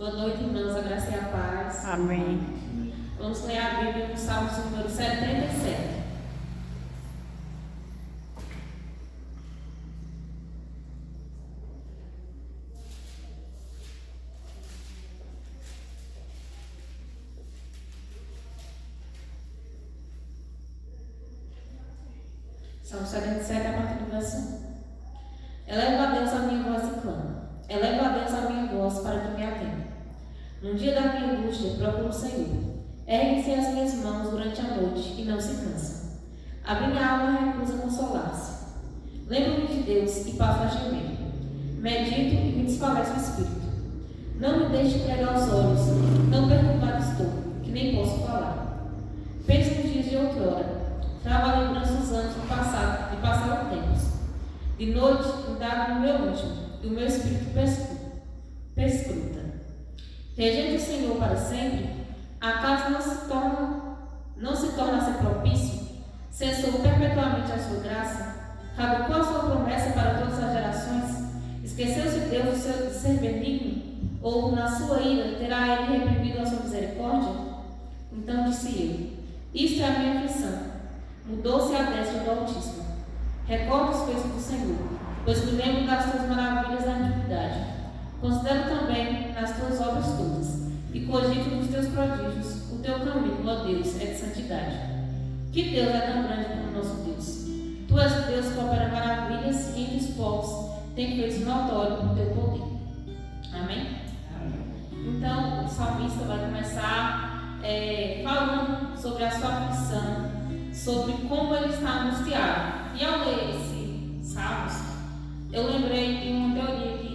Boa noite, irmãos, a graça e a paz. Amém. Vamos ler a Bíblia no Salmo número 77. Salmo 77, a partir do verso 1. Elevo a Deus a minha voz e clamo. Elevo a Deus a minha voz para que me atenda. No dia da minha angústia, procuro o Senhor. Erguem-se as minhas mãos durante a noite e não se cansam. A minha alma recusa consolar-se. Lembro-me de Deus e passo a gemer. Medito e me desfalece o espírito. Não me deixe pregar os olhos, tão perturbado estou, que nem posso falar. Penso nos dias de outrora. Trago a lembrança dos anos do passado, de passaram tempos. De noite, indago no meu íntimo, e o meu espírito perscruta. Rejeito o Senhor para sempre? Acaso não se torna a ser propício? Cessou perpetuamente a sua graça? Caducou a sua promessa para todas as gerações? Esqueceu-se Deus de ser benigno? Ou, na sua ira, terá ele reprimido a sua misericórdia? Então disse eu: isto é a minha aflição. Mudou-se a destra do Altíssimo. Recordo os feitos do Senhor, pois me lembro das tuas maravilhas da antiguidade. Considero também as tuas obras todas, e cogito dos teus prodígios. O teu caminho, ó Deus, é de santidade. Que Deus é tão grande como nosso Deus? Tu és o Deus que opera maravilhas e entre os povos tem feito notório o teu poder. Amém? Então, o salmista vai começar falando sobre a sua aflição, sobre como ele está angustiado. E ao ler esse Salmos, eu lembrei de uma teoria que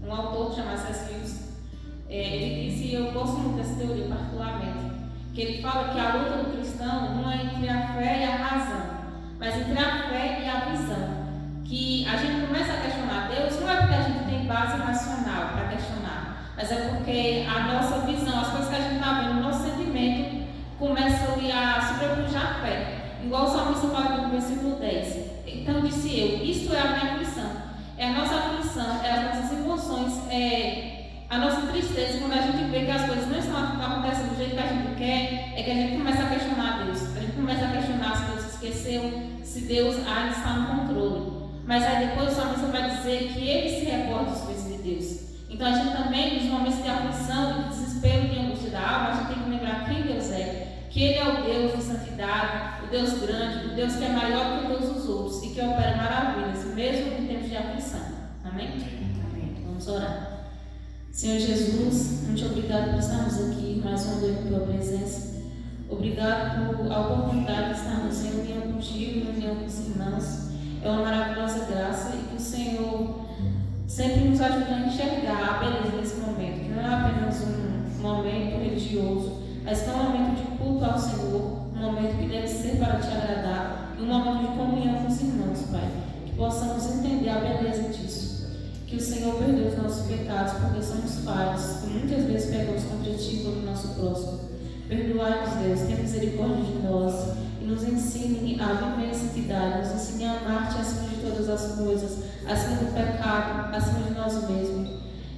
um autor chamado C.S. Lewis, ele disse, e eu gosto muito dessa teoria particularmente, que ele fala que a luta do cristão não é entre a fé e a razão, mas entre a fé e a visão. Que a gente começa a questionar Deus, não é porque a gente tem base racional para questionar, mas é porque a nossa visão, as coisas que a gente está vendo, o nosso sentimento começa ali a sobrepujar a fé. Igual o salmista fala no versículo 10. Então disse eu, isto é a minha aflição. É a nossa aflição, é as nossas emoções, é a nossa tristeza quando a gente vê que as coisas não estão acontecendo do jeito que a gente quer, é que a gente começa a questionar Deus. A gente começa a questionar se Deus se esqueceu, se Deus ainda está no controle. Mas aí depois o salmista vai dizer que ele se recorda dos feitos de Deus. Então a gente também, nos momentos de aflição, de desespero, de angústia da alma, a gente tem que lembrar quem Deus é. Que Ele é o Deus de santidade, o Deus grande, o Deus que é maior que todos os outros e que opera maravilhas, mesmo em tempos de aflição. Amém? Amém. Vamos orar. Senhor Jesus, muito obrigado por estarmos aqui mais uma noite em Tua presença. Obrigado por a oportunidade de estarmos em união contigo, em união com os irmãos. É uma maravilhosa graça e que o Senhor sempre nos ajude a enxergar a beleza desse momento, que não é apenas um momento religioso, mas que é um momento de culto ao Senhor, um momento que deve ser para te agradar e um momento de comunhão com os irmãos, Pai. Que possamos entender a beleza disso. Que o Senhor perdoe os nossos pecados, porque somos falhos e muitas vezes pecamos contra ti e contra o nosso próximo. Perdoai-nos, Deus, tenha misericórdia de nós e nos ensine a viver em santidade, nos ensine a amar-te acima de todas as coisas, acima do pecado, acima de nós mesmos.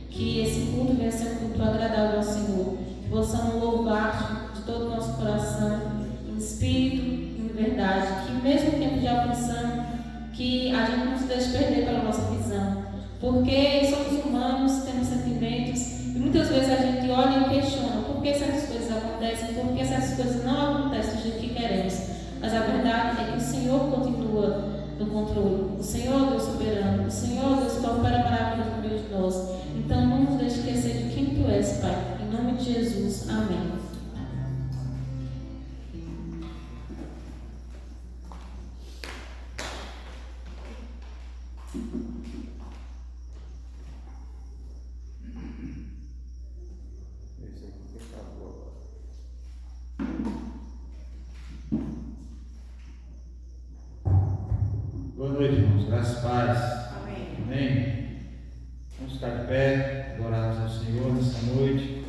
Que esse culto venha ser um culto agradável ao Senhor. Que possamos louvar-te de todo o nosso coração, em espírito e em verdade. Que mesmo em tempo de aflição, que a gente não se deixe perder pela nossa visão. Porque somos humanos, temos sentimentos, e muitas vezes a gente olha e questiona por que certas coisas acontecem, por que certas coisas não acontecem do jeito que queremos. Mas a verdade é que o Senhor continua no controle. O Senhor é Deus soberano. O Senhor é Deus que opera maravilhas no meio de nós. Então não nos deixe esquecer de quem Tu és, Pai. Em nome de Jesus. Amém. Boa noite, irmãos. Graças a paz. Amém. Amém. Vamos ficar de pé, adorarmos ao Senhor nessa noite.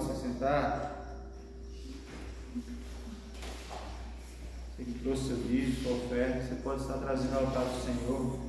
pode se sentar. Você que trouxe seu dízimo, sua oferta, você pode estar trazendo ao altar do Senhor.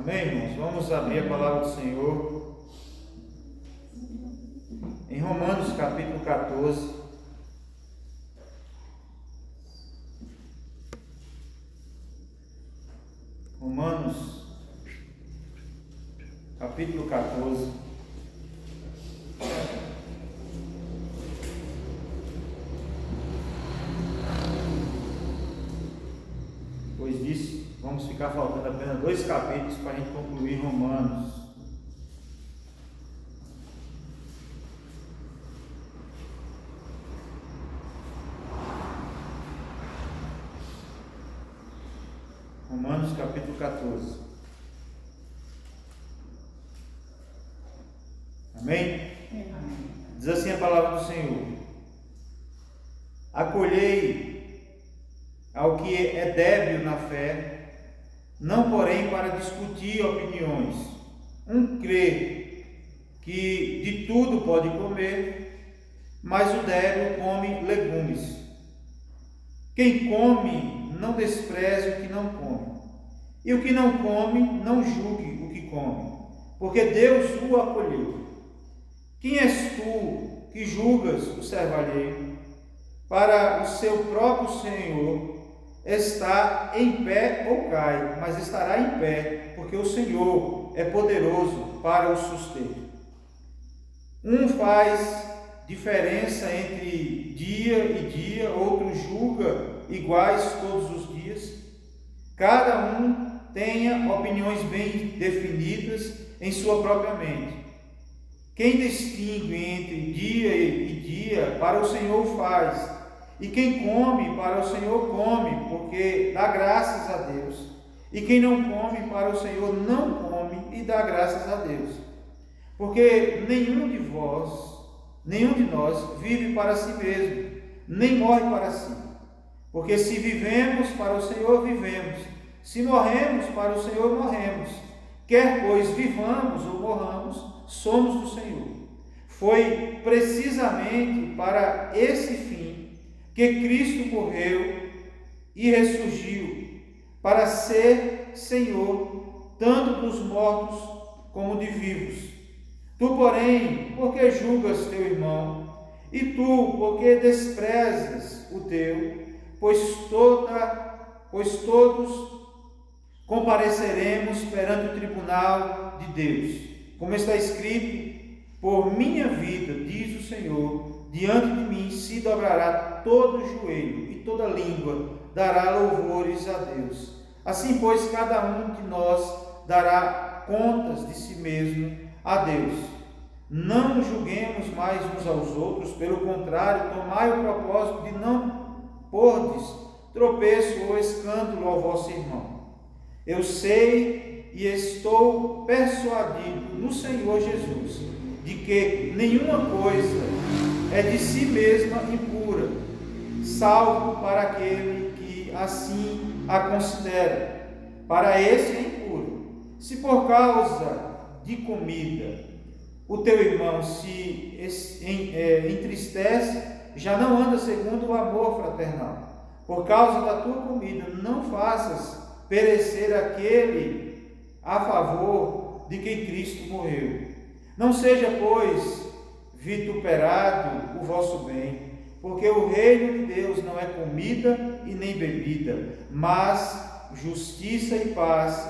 Amém, irmãos? Vamos abrir a palavra do Senhor em Romanos capítulo 14. Romanos capítulo 14. Depois disso, vamos ficar faltando apenas 2 capítulos para a gente concluir Romanos. Romanos capítulo 14. Amém? Diz assim a palavra do Senhor: acolhei ao que é débil na fé, não porém para discutir opiniões. Um crê que de tudo pode comer, mas o débil come legumes. Quem come, não despreze o que não come, e o que não come, não julgue o que come, porque Deus o acolheu. Quem és tu que julgas o servo alheio? Para o seu próprio Senhor está em pé ou cai, mas estará em pé, porque o Senhor é poderoso para o suster. Um faz diferença entre dia e dia, outro julga iguais todos os dias. Cada um tenha opiniões bem definidas em sua própria mente. Quem distingue entre dia e dia, para o Senhor faz, e quem come, para o Senhor come, porque dá graças a Deus. E quem não come, para o Senhor não come, e dá graças a Deus. Porque nenhum de nós vive para si mesmo, nem morre para si. Porque se vivemos, para o Senhor vivemos, se morremos, para o Senhor morremos. Quer pois vivamos ou morramos, somos do Senhor. Foi precisamente para esse fim que Cristo morreu e ressurgiu, para ser Senhor, tanto dos mortos como de vivos. Tu, porém, porque julgas teu irmão, e tu, porque desprezas o teu, pois todos compareceremos perante o tribunal de Deus. Como está escrito: por minha vida, diz o Senhor, diante de mim se dobrará todo joelho e toda língua dará louvores a Deus. Assim, pois, cada um de nós dará contas de si mesmo a Deus. Não julguemos mais uns aos outros, pelo contrário, tomai o propósito de não pordes tropeço ou escândalo ao vosso irmão. Eu sei e estou persuadido no Senhor Jesus de que nenhuma coisa é de si mesma impura, salvo para aquele que assim a considera. Para esse é impuro. Se por causa de comida o teu irmão se entristece, já não anda segundo o amor fraternal. Por causa da tua comida, não faças perecer aquele a favor de quem Cristo morreu. Não seja, pois, vituperado o vosso bem, porque o reino de Deus não é comida e nem bebida, mas justiça e paz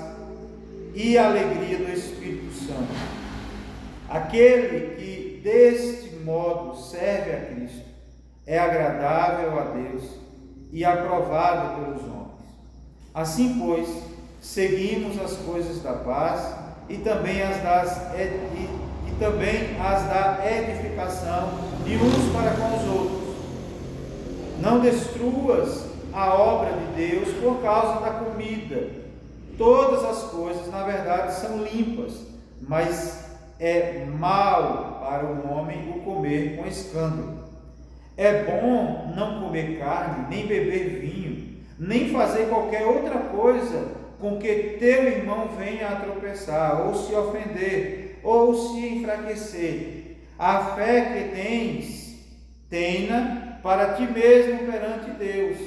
e alegria do Espírito Santo. Aquele que deste modo serve a Cristo é agradável a Deus e aprovado pelos homens. Assim, pois, seguimos as coisas da paz e também as da edificação de uns para com os outros. Não destruas a obra de Deus por causa da comida. Todas as coisas, na verdade, são limpas, mas é mal para o homem o comer com escândalo. É bom não comer carne, nem beber vinho, nem fazer qualquer outra coisa com que teu irmão venha a tropeçar, ou se ofender, ou se enfraquecer. A fé que tens, tenha para ti mesmo perante Deus.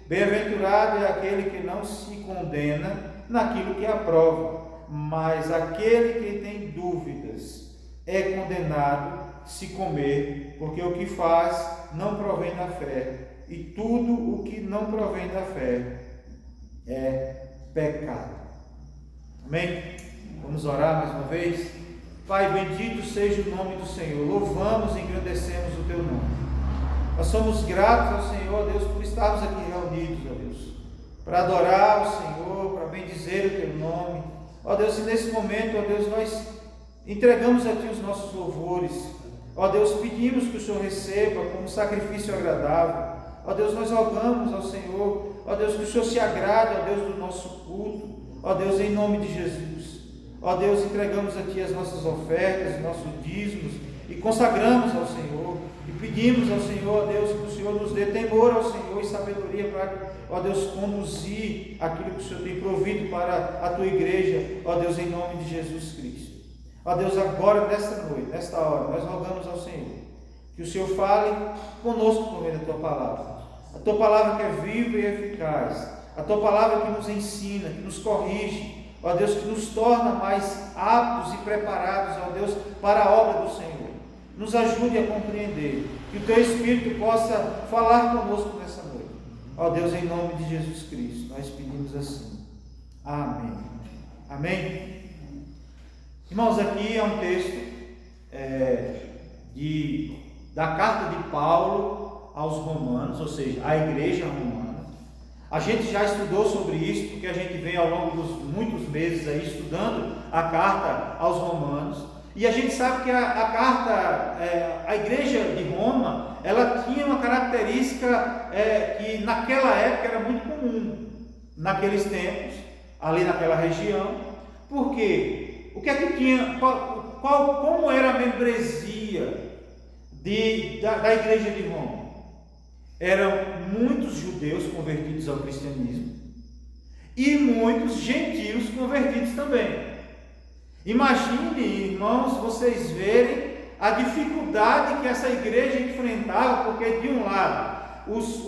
Bem-aventurado é aquele que não se condena naquilo que aprova. mas aquele que tem dúvidas é condenado se comer, porque o que faz não provém da fé, e tudo o que não provém da fé é pecado. Amém? Vamos orar mais uma vez? Pai, bendito seja o nome do Senhor, louvamos e engrandecemos o Teu nome. Nós somos gratos ao Senhor, Deus, por estarmos aqui reunidos, ó Deus, para adorar o Senhor, para bendizer o Teu nome. Ó Deus, e nesse momento, ó Deus, nós entregamos a Ti os nossos louvores. Ó Deus, pedimos que o Senhor receba como sacrifício agradável. Ó Deus, nós rogamos ao Senhor, ó Deus, que o Senhor se agrade, ó Deus, do nosso culto. Ó Deus, em nome de Jesus. Ó Deus, entregamos a Ti as nossas ofertas, os nossos dízimos e consagramos ao Senhor. E pedimos ao Senhor, ó Deus, que o Senhor nos dê temor ao Senhor e sabedoria para, ó Deus, conduzir aquilo que o Senhor tem provido para a Tua igreja, ó Deus, em nome de Jesus Cristo. Ó Deus, agora, nesta noite, nesta hora, nós rogamos ao Senhor que o Senhor fale conosco por meio da Tua palavra. A Tua palavra que é viva e eficaz, a Tua palavra que nos ensina, que nos corrige, ó Deus, que nos torna mais aptos e preparados, ó Deus, para a obra do Senhor. Nos ajude a compreender, que o Teu Espírito possa falar conosco nessa noite. Ó Deus, em nome de Jesus Cristo, nós pedimos assim. Amém. Amém. Irmãos, aqui é um texto da carta de Paulo aos Romanos, ou seja, à igreja romana. A gente já estudou sobre isso, porque a gente vem ao longo dos muitos meses aí estudando a carta aos Romanos, e a gente sabe que a igreja de Roma, ela tinha uma característica que naquela época era muito comum, naqueles tempos, ali naquela região. Por quê? O que é que tinha, como era a membresia da igreja de Roma? Eram muitos judeus convertidos ao cristianismo e muitos gentios convertidos também. Imagine, irmãos, vocês verem a dificuldade que essa igreja enfrentava, porque de um lado os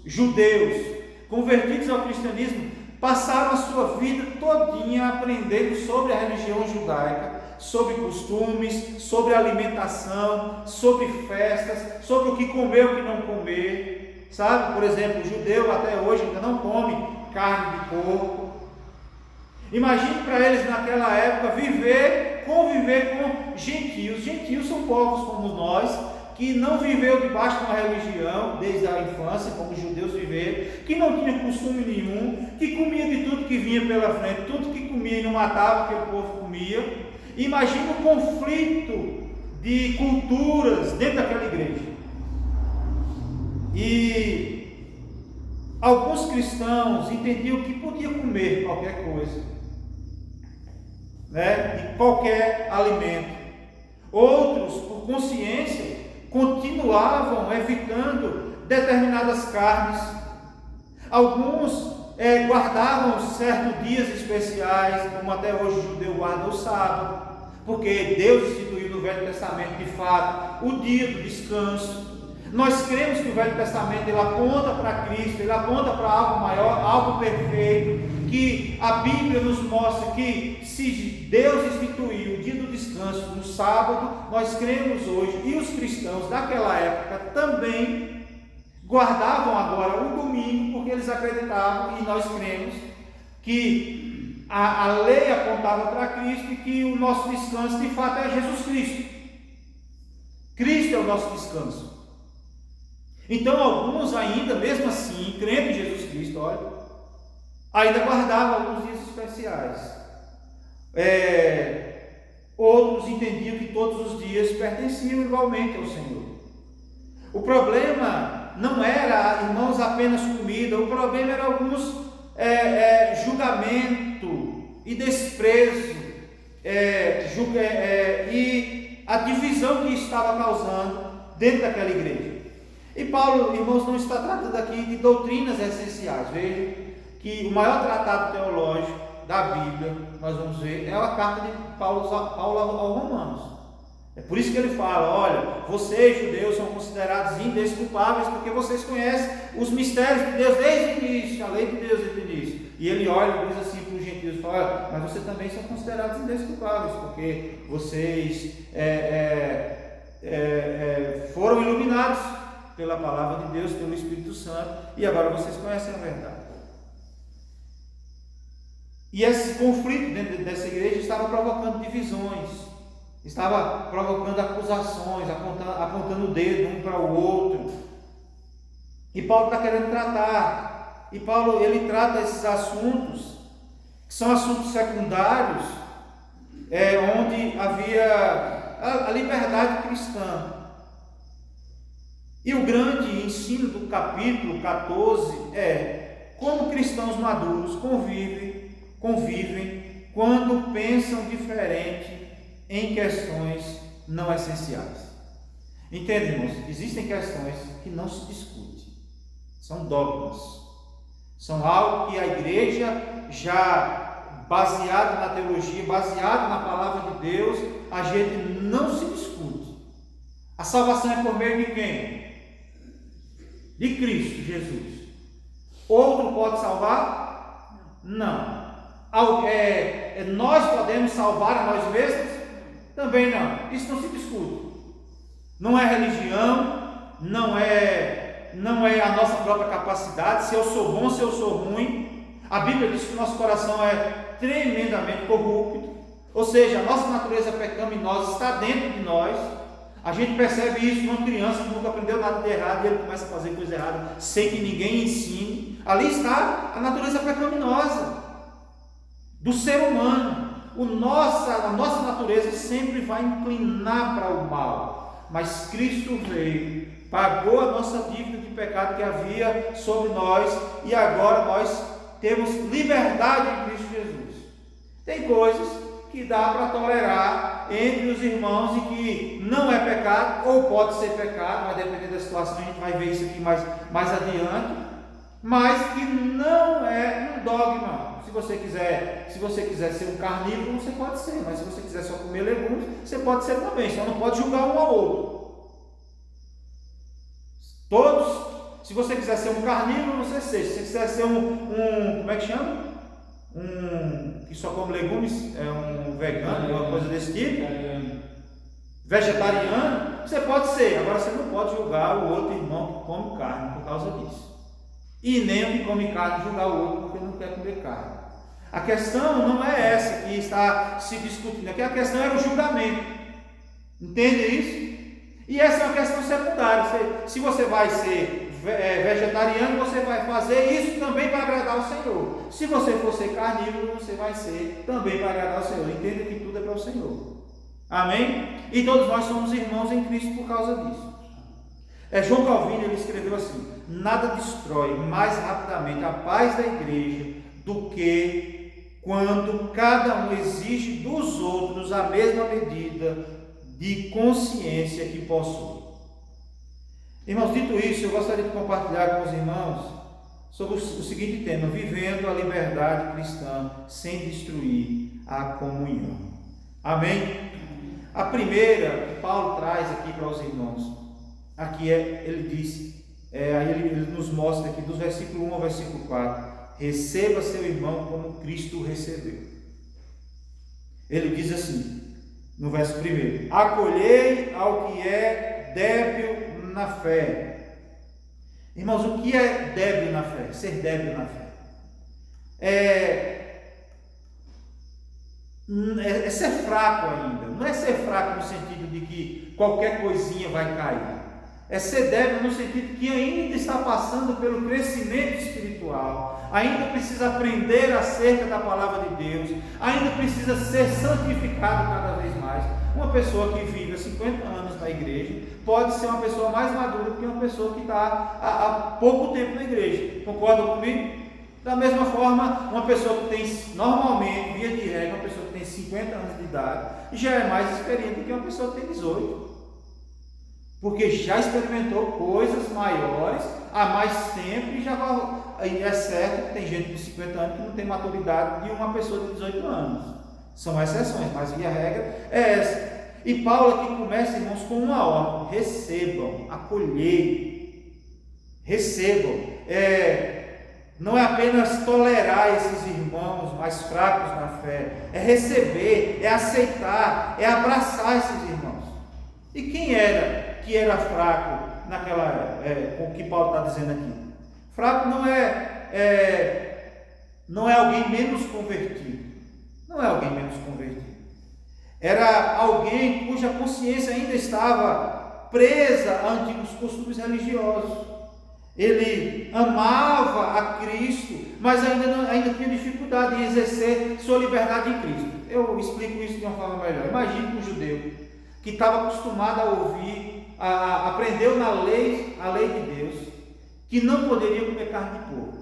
judeus convertidos ao cristianismo passaram a sua vida todinha aprendendo sobre a religião judaica, sobre costumes, sobre alimentação, sobre festas, sobre o que comer e o que não comer, sabe? Por exemplo, o judeu até hoje ainda não come carne de porco. Imagine para eles naquela época conviver com gentios. Gentios são povos como nós, que não viveu debaixo de uma religião desde a infância, como os judeus viveram, que não tinha costume nenhum, que comia de tudo que vinha pela frente, tudo que comia e não matava, que o povo comia. Imagina o conflito de culturas dentro daquela igreja. E alguns cristãos entendiam que podia comer qualquer coisa, de qualquer alimento. Outros, por consciência, continuavam evitando determinadas carnes. Alguns guardavam certos dias especiais, como até hoje o judeu guarda o sábado, porque Deus instituiu no Velho Testamento, de fato, o dia do descanso. Nós cremos que o Velho Testamento ele aponta para Cristo, ele aponta para algo maior, algo perfeito, que a Bíblia nos mostra que se Deus instituiu o dia do descanso no sábado, nós cremos hoje, e os cristãos daquela época também guardavam agora o domingo, porque eles acreditavam, e nós cremos, que a lei apontava para Cristo e que o nosso descanso de fato é Jesus Cristo. Cristo é o nosso descanso. Então alguns ainda, mesmo assim, crendo em Jesus Cristo, olha, ainda guardavam alguns dias especiais. Outros entendiam que todos os dias pertenciam igualmente ao Senhor. O problema não era, irmãos, apenas comida, o problema era alguns julgamento e desprezo e a divisão que estava causando dentro daquela igreja. E Paulo, irmãos, não está tratando aqui de doutrinas essenciais. Veja que o maior tratado teológico da Bíblia, nós vamos ver, é a carta de Paulo aos Romanos. É por isso que ele fala, olha, vocês judeus são considerados indesculpáveis porque vocês conhecem os mistérios de Deus desde o início, a lei de Deus desde o início. E ele olha e diz assim para os gentios falam, mas vocês também são considerados indesculpáveis, porque vocês foram iluminados pela palavra de Deus, pelo Espírito Santo, e agora vocês conhecem a verdade. E esse conflito dentro dessa igreja estava provocando divisões, estava provocando acusações, apontando o dedo um para o outro. E Paulo está querendo tratar. E Paulo, ele trata esses assuntos, que são assuntos secundários, onde havia a liberdade cristã. E o grande ensino do capítulo 14 é como cristãos maduros convivem quando pensam diferente em questões não essenciais. Entende, irmãos? Existem questões que não se discutem. São dogmas, são algo que a igreja, já baseado na teologia, baseado na palavra de Deus, a gente não se discute. A salvação é por meio de quem? De Cristo Jesus. Outro pode salvar? Não. Nós podemos salvar a nós mesmos? Também não. Isso não se discute. Não é religião, não é a nossa própria capacidade, se eu sou bom, se eu sou ruim. A Bíblia diz que o nosso coração é tremendamente corrupto, ou seja, a nossa natureza pecaminosa está dentro de nós. A gente percebe isso numa criança que nunca aprendeu nada de errado e ele começa a fazer coisa errada sem que ninguém ensine. Ali está a natureza pecaminosa do ser humano. A nossa natureza sempre vai inclinar para o mal, mas Cristo veio, pagou a nossa dívida de pecado que havia sobre nós, e agora nós temos liberdade em Cristo Jesus. Tem coisas que dá para tolerar entre os irmãos e que não é pecado, ou pode ser pecado, vai depender da situação, a gente vai ver isso aqui mais adiante, mas que não é um dogma. Se você quiser ser um carnívoro, você pode ser, mas se você quiser só comer legumes, você pode ser também, só não pode julgar um ao outro. Todos, se você quiser ser um carnívoro, você seja. Se você quiser ser como é que chama? Que só come legumes, um vegano, alguma coisa desse tipo, vegetariano, você pode ser. Agora você não pode julgar o outro irmão que come carne por causa disso. E nem o que come carne julgar o outro porque não quer comer carne. A questão não é essa que está se discutindo aqui, a questão era o julgamento. Entende isso? E essa é uma questão secundária. Se você vai ser vegetariano, você vai fazer isso também para agradar o Senhor. Se você for ser carnívoro, você vai ser também para agradar o Senhor. Entenda que tudo é para o Senhor. Amém? E todos nós somos irmãos em Cristo por causa disso. João Calvino, ele escreveu assim: nada destrói mais rapidamente a paz da igreja do que quando cada um exige dos outros a mesma medida de consciência que possui. Irmãos, dito isso, eu gostaria de compartilhar com os irmãos sobre o seguinte tema: vivendo a liberdade cristã sem destruir a comunhão. Amém? A primeira, Paulo traz aqui para os irmãos, aqui ele diz, ele nos mostra aqui dos versículo 1 ao versículo 4, receba seu irmão como Cristo o recebeu. Ele diz assim, no verso 1, acolhei ao que é débil na fé. Irmãos, o que é débil na fé? Ser débil na fé é ser fraco ainda. Não é ser fraco no sentido de que qualquer coisinha vai cair. É ser débil no sentido que ainda está passando pelo crescimento espiritual, ainda precisa aprender acerca da palavra de Deus, ainda precisa ser santificado cada vez mais. Uma pessoa que vive há 50 anos na igreja pode ser uma pessoa mais madura do que uma pessoa que está há pouco tempo na igreja. Concordam comigo? Da mesma forma, uma pessoa que tem, normalmente, via de regra, uma pessoa que tem 50 anos de idade, já é mais experiente do que uma pessoa que tem 18. Porque já experimentou coisas maiores há mais tempo e é certo que tem gente de 50 anos que não tem maturidade de uma pessoa de 18 anos. São exceções, mas a regra é essa. E Paulo aqui começa, irmãos, com uma ordem: recebam, acolhei, recebam. não é apenas tolerar esses irmãos mais fracos na fé, é receber, é aceitar, é abraçar esses irmãos. E quem era que era fraco naquela com o que Paulo está dizendo aqui? Fraco não é alguém menos convertido. Não é alguém menos convertido. Era alguém cuja consciência ainda estava presa a antigos costumes religiosos. Ele amava a Cristo, mas ainda tinha dificuldade em exercer sua liberdade em Cristo. Eu explico isso de uma forma melhor. Imagine um judeu que estava acostumado a ouvir, aprendeu na lei, a lei de Deus, que não poderia comer carne de porco.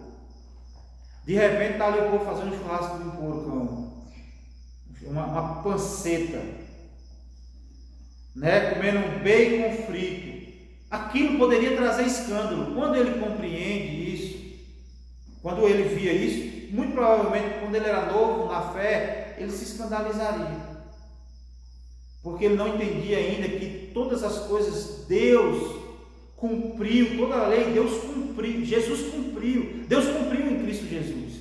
De repente está ali o povo fazendo um churrasco de porco, uma panceta, né? Comendo um bacon frito. Aquilo poderia trazer escândalo. Quando ele compreende isso, quando ele via isso, muito provavelmente quando ele era novo na fé, ele se escandalizaria, porque ele não entendia ainda que todas as coisas Deus cumpriu, toda a lei Deus cumpriu, Jesus cumpriu, Deus cumpriu em Cristo Jesus.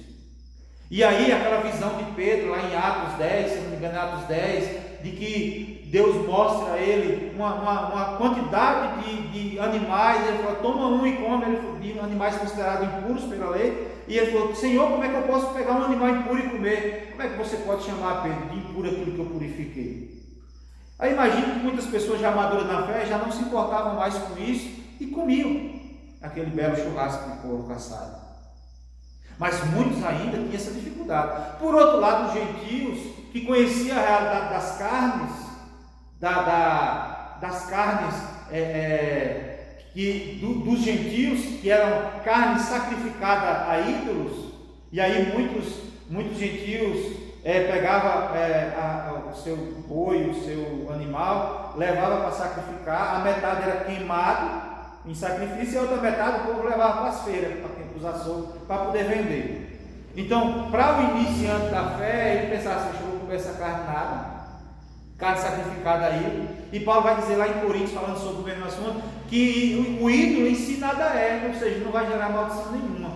E aí aquela visão de Pedro lá em Atos 10, se não me engano, Atos 10, de que Deus mostra a ele uma quantidade de animais, ele falou, toma um e come, ele falou, de animais considerados impuros pela lei, e ele falou, Senhor, como é que eu posso pegar um animal impuro e comer? Como é que você pode chamar, Pedro, de impuro aquilo que eu purifiquei? Aí imagino que muitas pessoas já maduras na fé já não se importavam mais com isso e comiam aquele belo churrasco de porco assado. Mas muitos ainda tinham essa dificuldade. Por outro lado, os gentios que conheciam a realidade das carnes, das carnes dos gentios, que eram carne sacrificada a ídolos, e aí muitos gentios pegavam o seu boi, o seu animal, levava para sacrificar, a metade era queimado em sacrifício e a outra metade o povo levava para as feiras, para os açougues, para poder vender. Então, para o iniciante da fé, ele pensava assim, eu vou comer essa carne nada, carne sacrificada aí. E Paulo vai dizer lá em Coríntios, falando sobre o mesmo assunto, que o ídolo em si nada é, ou seja, não vai gerar maldição nenhuma.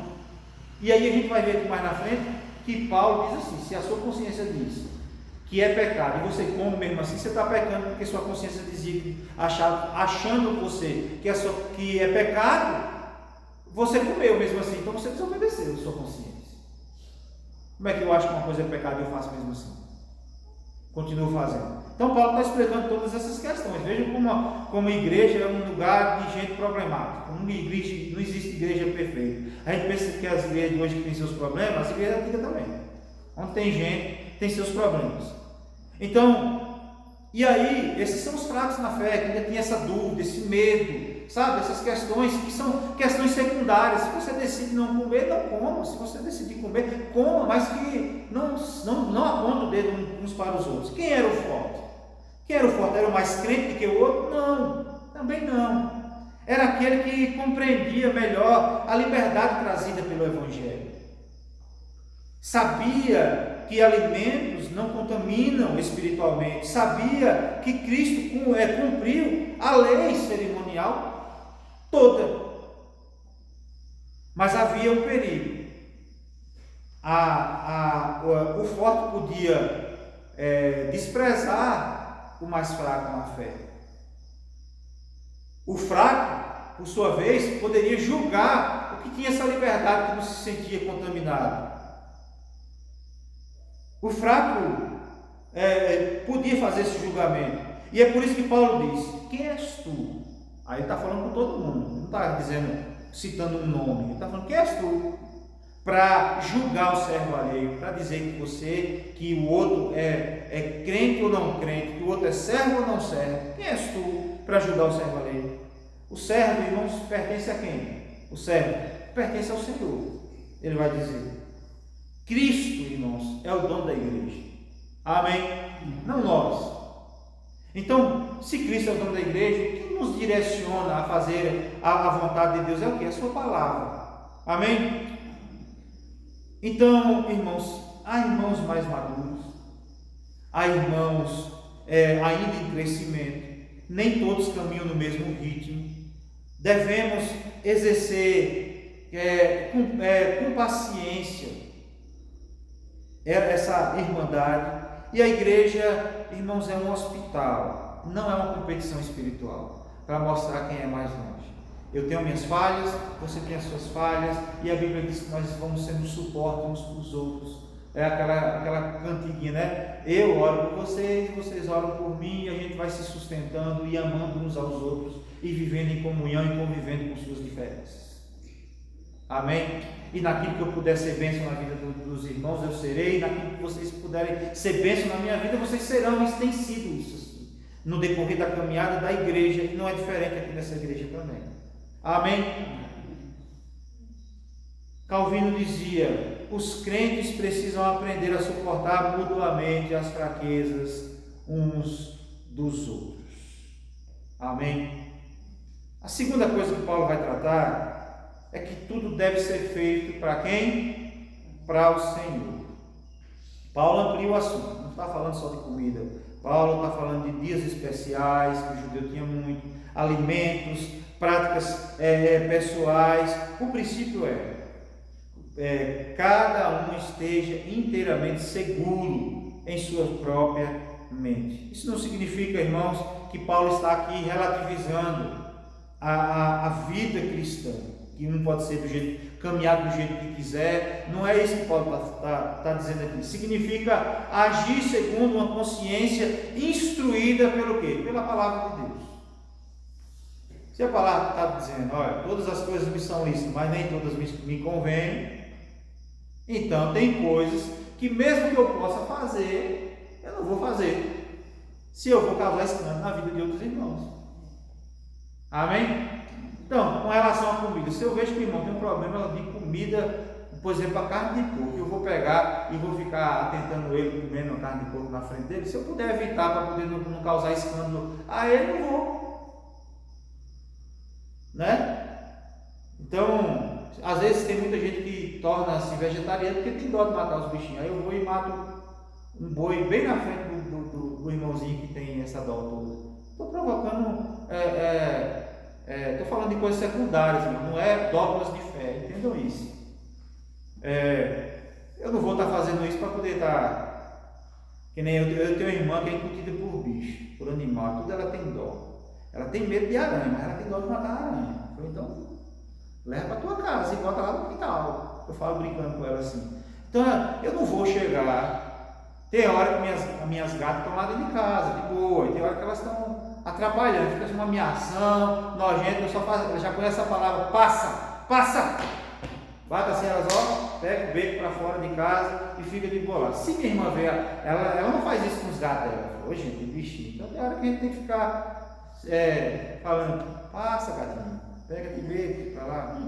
E aí a gente vai ver aqui mais na frente, que Paulo diz assim, se a sua consciência diz que é pecado, e você come mesmo assim, você está pecando porque sua consciência dizia, achando você que é pecado, você comeu mesmo assim, então você desobedeceu a sua consciência. Como é que eu acho que uma coisa é pecado e eu faço mesmo assim? Continuo fazendo. Então Paulo está explicando todas essas questões. Vejam como a igreja é um lugar de gente problemática. Não existe igreja perfeita. A gente pensa que as igrejas de hoje têm seus problemas, as igrejas antigas também. Onde tem gente, tem seus problemas. Então, e aí, esses são os fracos na fé, que ainda tem essa dúvida, esse medo, sabe? Essas questões que são questões secundárias. Se você decide não comer, não coma. Se você decidir comer, coma, mas que não aponta o dedo uns para os outros. Quem era o forte? Quem era o forte? Era o mais crente do que o outro? Não, também não. Era aquele que compreendia melhor a liberdade trazida pelo Evangelho. Sabia que alimentos não contaminam espiritualmente. Sabia que Cristo cumpriu a lei cerimonial toda. Mas havia um perigo. O forte podia desprezar o mais fraco na fé. O fraco, por sua vez, poderia julgar o que tinha essa liberdade, que não se sentia contaminado. O fraco podia fazer esse julgamento. E é por isso que Paulo diz, quem és tu? Aí ele está falando com todo mundo, não está citando um nome, ele está falando, quem és tu? Para julgar o servo alheio, para dizer que o outro é crente ou não crente, que o outro é servo ou não servo. Quem és tu para julgar o servo alheio? O servo, irmãos, pertence a quem? O servo pertence ao Senhor. Ele vai dizer, Cristo, irmãos, é o dono da igreja. Amém? Não nós. Então, se Cristo é o dono da igreja, o que nos direciona a fazer a vontade de Deus é o que? A sua palavra. Amém? Então, irmãos, há irmãos mais maduros, há irmãos ainda em crescimento, nem todos caminham no mesmo ritmo. Devemos exercer com paciência essa irmandade. E a igreja, irmãos, é um hospital, não é uma competição espiritual, para mostrar quem é mais longe. Eu tenho minhas falhas, você tem as suas falhas, e a Bíblia diz que nós vamos sendo suporte uns para os outros. É aquela cantiguinha, né? Eu oro por vocês, vocês oram por mim, e a gente vai se sustentando e amando uns aos outros, e vivendo em comunhão e convivendo com suas diferenças. Amém? E naquilo que eu puder ser bênção na vida dos irmãos, eu serei. Naquilo que vocês puderem ser bênção na minha vida, vocês serão. Isso tem sido isso assim, no decorrer da caminhada da igreja, e não é diferente aqui nessa igreja também. Amém? Calvino dizia: os crentes precisam aprender a suportar mutuamente as fraquezas uns dos outros. Amém? A segunda coisa que Paulo vai tratar é que tudo deve ser feito para quem? Para o Senhor. Paulo amplia o assunto, não está falando só de comida. Paulo está falando de dias especiais, que o judeu tinha muito, alimentos, práticas pessoais. O princípio cada um esteja inteiramente seguro em sua própria mente. Isso não significa, irmãos, que Paulo está aqui relativizando a vida cristã, que um pode ser caminhar do jeito que quiser. Não é isso que Paulo está dizendo aqui. Significa agir segundo uma consciência instruída pelo quê? Pela palavra de Deus. Se a palavra está dizendo, olha, todas as coisas me são lícitas, mas nem todas me convêm, então tem coisas que mesmo que eu possa fazer, eu não vou fazer, se eu vou causar escândalo na vida de outros irmãos. Amém? Então, com relação à comida, se eu vejo que o irmão tem um problema de comida, por exemplo, a carne de porco, eu vou pegar e vou ficar atentando ele comendo a carne de porco na frente dele, se eu puder evitar para poder não causar escândalo a ele, não vou. Né? Então, às vezes tem muita gente que torna-se vegetariano porque tem dó de matar os bichinhos. Aí eu vou e mato um boi bem na frente do irmãozinho que tem essa dó toda. Estou provocando... Estou falando de coisas secundárias, não é dogmas de fé, entendam isso. Eu não vou estar fazendo isso para poder estar... Que nem eu tenho uma irmã que é incutida por bicho, por animal, tudo ela tem dó. Ela tem medo de aranha, mas ela tem dó de matar a aranha. Então, leva para a tua casa e bota lá no quintal. Eu falo brincando com ela assim. Então, eu não vou chegar... Tem hora que minhas gatas estão lá dentro de casa, de boa, e tem hora que elas estão atrapalhando, fica uma ameação, nojento, eu já conheço a palavra, passa, bata assim, elas pega o beco para fora de casa e fica de boa lá. Se minha irmã vê, ela não faz isso com os gatos dela, ô gente, bichinho, então tem hora que a gente tem que ficar falando, passa gatinho, pega de beco para lá,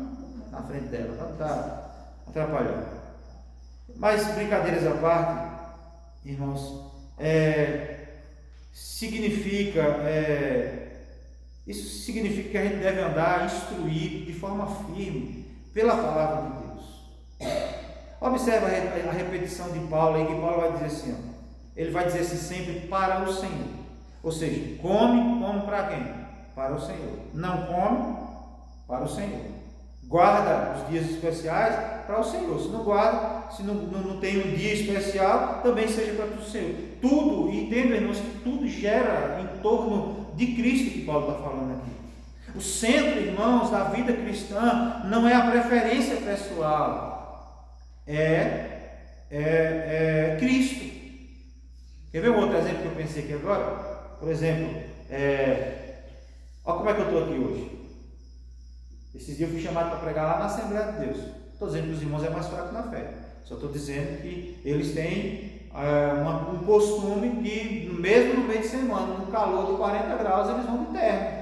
na frente dela, não está atrapalhando. Mas brincadeiras à parte, irmãos, isso significa que a gente deve andar instruído de forma firme pela palavra de Deus. Observa a repetição de Paulo aí, que Paulo vai dizer assim, ele vai dizer assim sempre para o Senhor, ou seja, come para quem? Para o Senhor. Não come, para o Senhor. Guarda os dias especiais para o Senhor. Se não guarda, se não tem um dia especial, também seja para o Senhor. Tudo, e entendam, irmãos, que tudo gera em torno de Cristo, que Paulo está falando aqui. O centro, irmãos, da vida cristã não é a preferência pessoal, é Cristo. Quer ver um outro exemplo que eu pensei aqui agora? Por exemplo, olha como é que eu estou aqui hoje. Esses dias eu fui chamado para pregar lá na Assembleia de Deus. Estou dizendo que os irmãos é mais fraco na fé. Só estou dizendo que eles têm um costume de, mesmo no meio de semana, no calor de 40 graus, eles vão de terno.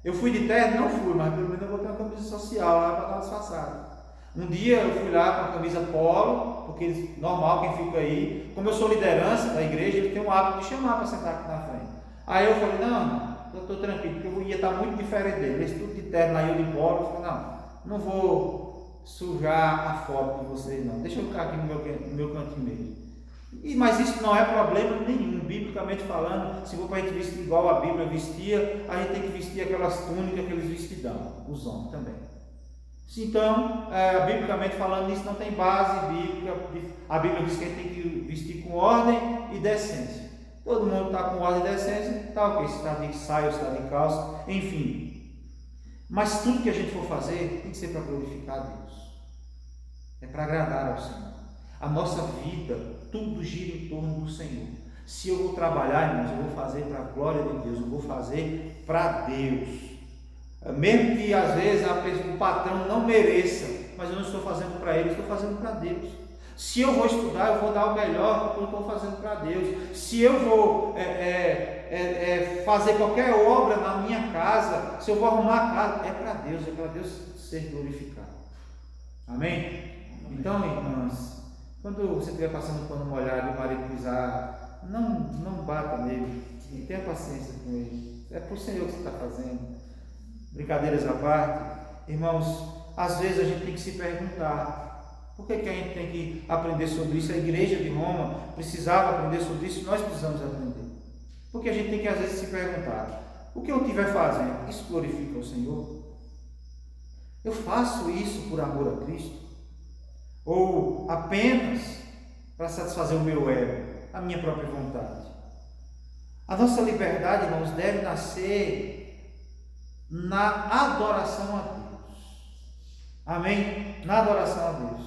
Eu fui de terno? Não fui, mas pelo menos eu botei uma camisa social lá para dar disfarçado. Um dia eu fui lá com a camisa polo, porque normal quem fica aí, como eu sou liderança da igreja, ele tem um hábito de chamar para sentar aqui na frente. Aí eu falei, não, eu estou tranquilo, porque eu ia estar muito diferente dele. Eles tudo de terno, aí eu de polo, eu falei, não vou sujar a foto de vocês não, deixa eu ficar aqui no meu cantinho mesmo. Mas isso não é problema nenhum, biblicamente falando. Se for para a gente vestir igual a Bíblia vestia, a gente tem que vestir aquelas túnicas, aqueles vestidão, os homens também. Então, biblicamente falando, isso não tem base bíblica. A Bíblia diz que a gente tem que vestir com ordem e decência. Todo mundo está com ordem e decência, está ok, se está de saia ou se está de calça, enfim. Mas tudo que a gente for fazer tem que ser para glorificar a Deus. É para agradar ao Senhor. A nossa vida, tudo gira em torno do Senhor. Se eu vou trabalhar, irmãos, eu vou fazer para a glória de Deus, eu vou fazer para Deus. Mesmo que às vezes o patrão não mereça, mas eu não estou fazendo para ele, eu estou fazendo para Deus. Se eu vou estudar, eu vou dar o melhor porque eu estou fazendo para Deus. Se eu vou fazer qualquer obra na minha casa, se eu vou arrumar a casa, é para Deus ser glorificado. Amém? Então, irmãs, quando você estiver passando pano molhado e o marido pisar, não bata nele, e tenha paciência com ele. É para o Senhor que você está fazendo. Brincadeiras à parte, irmãos, às vezes a gente tem que se perguntar: por que a gente tem que aprender sobre isso? A igreja de Roma precisava aprender sobre isso, nós precisamos aprender. Porque a gente tem que às vezes se perguntar: o que eu estiver fazendo, isso glorifica o Senhor? Eu faço isso por amor a Cristo? Ou apenas para satisfazer o meu ego, a minha própria vontade? A nossa liberdade, irmãos, deve nascer na adoração a Deus. Amém? Na adoração a Deus.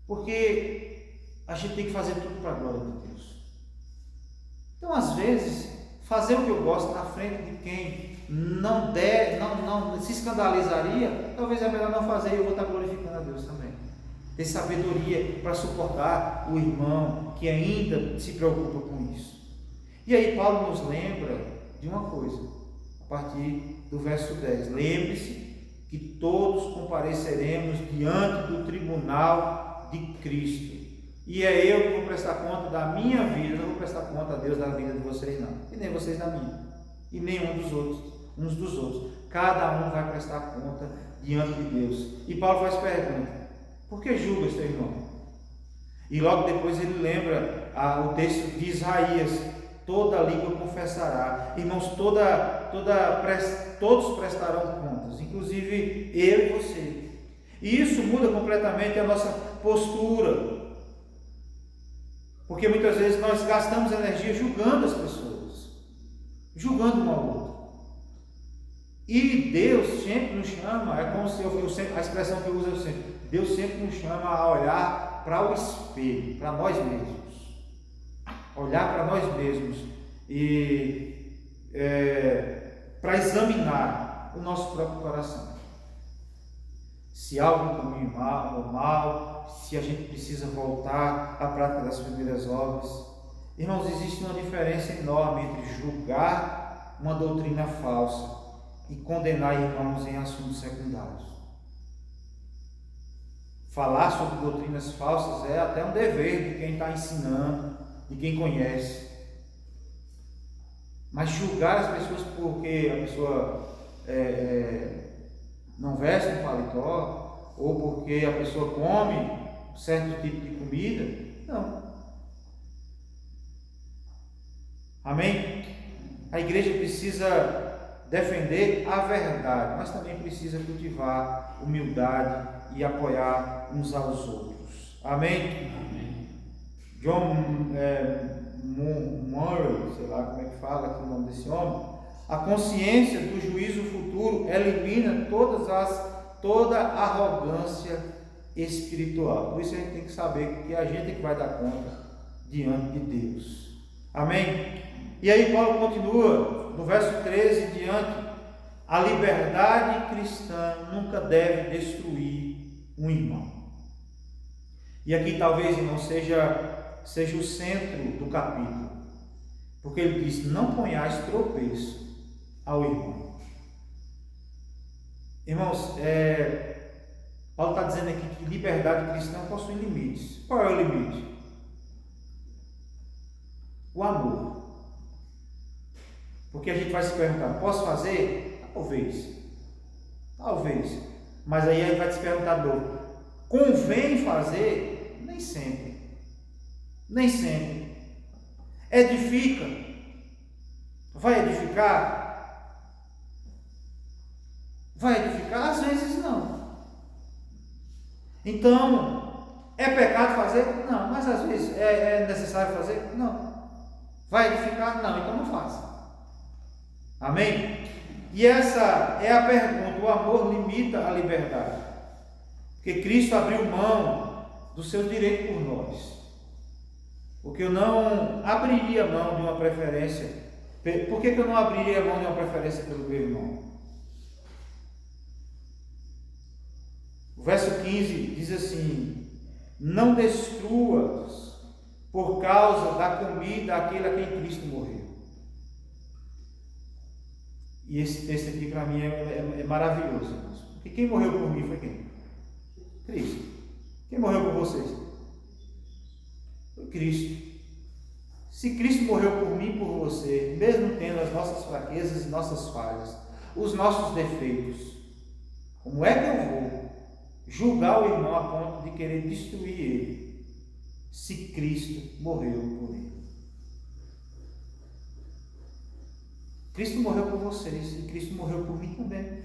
Porque a gente tem que fazer tudo para a glória de Deus. Então, às vezes, fazer o que eu gosto na frente de quem não se escandalizaria, talvez é melhor não fazer e eu vou estar glorificando a Deus também. Ter sabedoria para suportar o irmão que ainda se preocupa com isso. E aí Paulo nos lembra de uma coisa, a partir do verso 10. Lembre-se que todos compareceremos diante do tribunal de Cristo. E é eu que vou prestar conta da minha vida, não vou prestar conta a Deus da vida de vocês não. E nem vocês da minha. E nem uns dos outros. Cada um vai prestar conta diante de Deus. E Paulo faz pergunta: por que julgas teu irmão? E logo depois ele lembra o texto de Isaías: toda língua confessará. Irmãos, todos prestarão contas, inclusive eu e você. E isso muda completamente a nossa postura, porque muitas vezes nós gastamos energia julgando as pessoas, julgando um ao outro. E Deus sempre nos chama, é como se a expressão que eu uso sempre: Deus sempre nos chama a olhar para o espelho, para nós mesmos. Olhar para nós mesmos e para examinar o nosso próprio coração. Se algo caminho mal, se a gente precisa voltar à prática das primeiras obras. Irmãos, existe uma diferença enorme entre julgar uma doutrina falsa e condenar irmãos em assuntos secundários. Falar sobre doutrinas falsas é até um dever de quem está ensinando, de quem conhece. Mas julgar as pessoas porque a pessoa não veste um paletó, ou porque a pessoa come certo tipo de comida, não. Amém? A igreja precisa defender a verdade, mas também precisa cultivar humildade e apoiar uns aos outros. Amém? Amém. John Murray, sei lá como é que fala aqui o nome desse homem: a consciência do juízo futuro elimina toda arrogância espiritual. Por isso a gente tem que saber que a gente é que vai dar conta diante de Deus. Amém? E aí Paulo continua no verso 13 em diante: a liberdade cristã nunca deve destruir um irmão. E aqui talvez, irmão, seja o centro do capítulo, porque ele diz: não ponhais tropeço ao irmão. Irmãos, Paulo está dizendo aqui que liberdade cristã possui limites. Qual é o limite? O amor. Porque a gente vai se perguntar: posso fazer? Talvez. Mas aí a gente vai se perguntar de novo: convém fazer? Nem sempre. Edifica? Vai edificar? Vai edificar? Às vezes não. Então, é pecado fazer? Não. Mas às vezes é necessário fazer? Não. Vai edificar? Não. Então não faça. Amém? E essa é a pergunta. O amor limita a liberdade. Porque Cristo abriu mão do seu direito por nós. Porque eu não abriria mão de uma preferência. Por que eu não abriria mão de uma preferência pelo meu irmão? O verso 15 diz assim: não destruas por causa da comida aquele a quem Cristo morreu. E esse texto aqui para mim é maravilhoso, irmãos. Porque quem morreu por mim foi quem? Cristo. Quem morreu por vocês? Foi Cristo. Se Cristo morreu por mim e por você, mesmo tendo as nossas fraquezas e nossas falhas, os nossos defeitos, como é que eu vou julgar o irmão a ponto de querer destruir ele, se Cristo morreu por ele? Cristo morreu por vocês e Cristo morreu por mim também.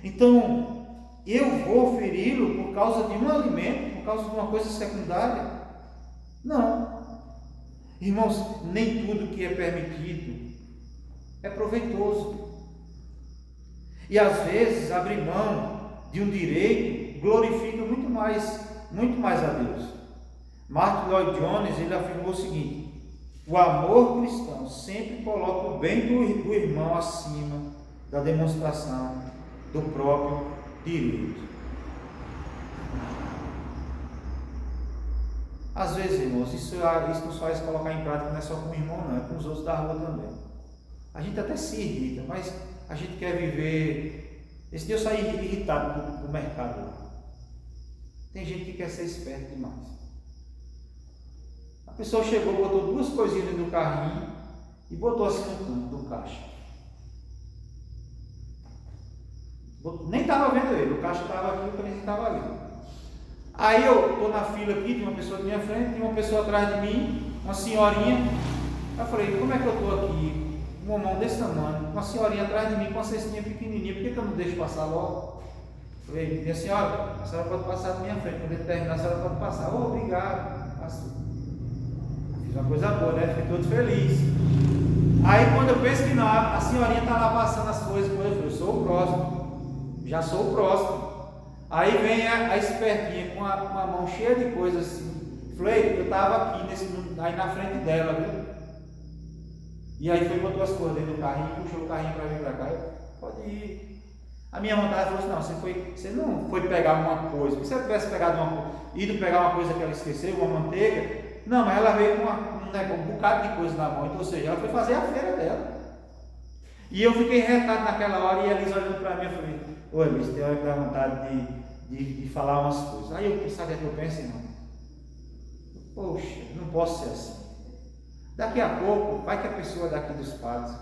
Então, eu vou feri-lo por causa de um alimento, por causa de uma coisa secundária? Não. Irmãos, nem tudo que é permitido é proveitoso. E às vezes abrir mão de um direito glorifica muito mais a Deus. Martin Lloyd Jones, ele afirmou o seguinte: o amor cristão sempre coloca o bem do irmão acima da demonstração do próprio direito. Às vezes, irmãos, isso nos faz colocar em prática não é só com o irmão, não, é com os outros da rua também. A gente até se irrita, mas a gente quer viver. Esse dia eu saí irritado do mercado lá. Tem gente que quer ser esperto demais. A pessoa chegou, botou duas coisinhas dentro do carrinho e botou assim no canto do caixa. Nem estava vendo ele, o caixa estava aqui, o cliente estava ali. Aí eu estou na fila aqui, tem uma pessoa na minha frente, tem uma pessoa atrás de mim, uma senhorinha. Aí eu falei: como é que eu estou aqui, uma mão desse tamanho, uma senhorinha atrás de mim com uma cestinha pequenininha, por que eu não deixo passar logo? Eu falei: minha senhora, a senhora pode passar na minha frente, quando ele terminar a senhora pode passar. Oh, obrigado. Passou. Fiz uma coisa boa, né? Fiquei todo feliz. Aí quando eu penso que não, a senhorinha está lá passando as coisas, eu falei: eu sou o próximo, já sou o próximo. Aí vem a espertinha com a mão cheia de coisas assim. Falei: eu estava aqui aí na frente dela, viu? E aí foi, botou as coisas dentro do carrinho, puxou o carrinho para vir para cá. Eu: pode ir. A minha vontade falou assim: não, você não foi pegar uma coisa. Se ela tivesse ido pegar uma coisa que ela esqueceu, uma manteiga. Não, mas ela veio com um bocado de coisa na mão. Então, ou seja, ela foi fazer a feira dela. E eu fiquei retado naquela hora, e a Elisa olhando para mim, eu falei: ô Elisa, tem hora que dá vontade de falar umas coisas. Aí eu, sabe o que eu penso, irmão? Poxa, não posso ser assim. Daqui a pouco, vai que a pessoa daqui dos padres.